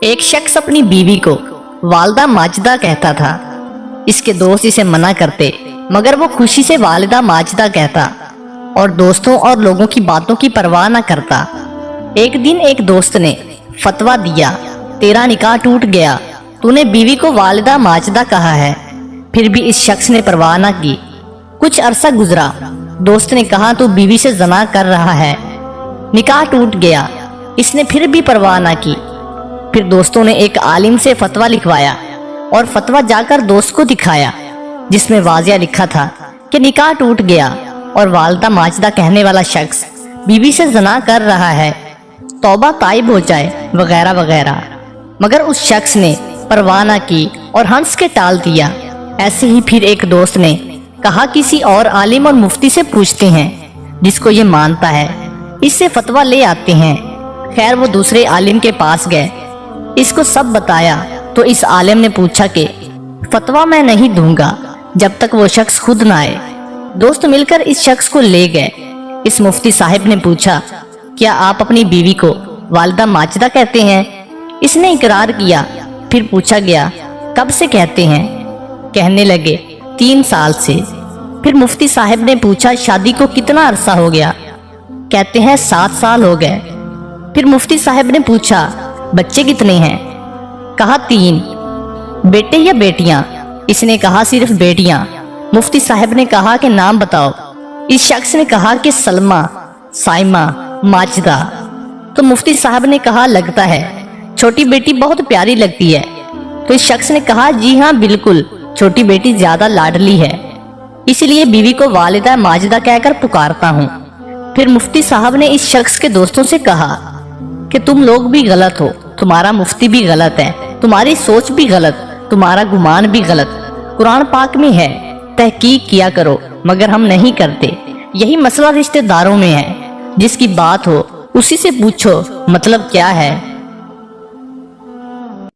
ایک شخص اپنی بیوی کو والدہ ماجدہ کہتا تھا۔ اس کے دوست اسے منع کرتے مگر وہ خوشی سے والدہ ماجدہ کہتا اور دوستوں اور لوگوں کی باتوں کی پرواہ نہ کرتا۔ ایک دن ایک دوست نے فتویٰ دیا، تیرا نکاح ٹوٹ گیا، تو نے بیوی کو والدہ ماجدہ کہا ہے۔ پھر بھی اس شخص نے پرواہ نہ کی۔ کچھ عرصہ گزرا، دوست نے کہا تو بیوی سے زنا کر رہا ہے۔ نکاح ٹوٹ گیا، اس نے پھر بھی پرواہ نہ کی۔ پھر دوستوں نے ایک عالم سے فتویٰ لکھوایا اور فتویٰ جا کر دوست کو دکھایا، جس میں واضح لکھا تھا کہ نکاح ٹوٹ گیا اور والدہ ماجدہ کہنے والا شخص بیوی سے زنا کر رہا ہے، توبہ تائب ہو جائے وغیرہ وغیرہ۔ مگر اس شخص نے پرواہ نہ کی اور ہنس کے ٹال دیا۔ ایسے ہی پھر ایک دوست نے کہا کسی اور عالم اور مفتی سے پوچھتے ہیں جس کو یہ مانتا ہے، اس سے فتویٰ لے آتے ہیں۔ خیر وہ دوسرے عالم کے پاس گئے، اس کو سب بتایا تو اس عالم نے پوچھا کہ فتویٰ میں نہیں دوں گا جب تک وہ شخص خود نہ آئے۔ دوست مل کر اس شخص کو لے گئے۔ اس مفتی صاحب نے پوچھا، کیا آپ اپنی بیوی کو والدہ ماجدہ کہتے ہیں؟ اس نے اقرار کیا۔ پھر پوچھا گیا، کب سے کہتے ہیں؟ کہنے لگے 3 سال سے۔ پھر مفتی صاحب نے پوچھا، شادی کو کتنا عرصہ ہو گیا؟ کہتے ہیں 7 سال ہو گئے۔ پھر مفتی صاحب نے پوچھا، بچے کتنے ہیں؟ کہا 3۔ بیٹے یا بیٹیاں؟ اس نے کہا صرف بیٹیاں۔ مفتی صاحب نے کہا کہ نام بتاؤ۔ اس شخص نے کہا کہ سلمہ، سائمہ، ماجدہ۔ تو مفتی صاحب نے کہا لگتا ہے چھوٹی بیٹی بہت پیاری لگتی ہے۔ تو اس شخص نے کہا جی ہاں بالکل، چھوٹی بیٹی زیادہ لاڈلی ہے، اس لیے بیوی کو والدہ ماجدہ کہہ کر پکارتا ہوں۔ پھر مفتی صاحب نے اس شخص کے دوستوں سے کہا کہ تم لوگ بھی غلط ہو، تمہارا مفتی بھی غلط ہے، تمہاری سوچ بھی غلط، تمہارا گمان بھی غلط۔ قرآن پاک میں ہے تحقیق کیا کرو، مگر ہم نہیں کرتے۔ یہی مسئلہ رشتہ داروں میں ہے، جس کی بات ہو اسی سے پوچھو مطلب کیا ہے۔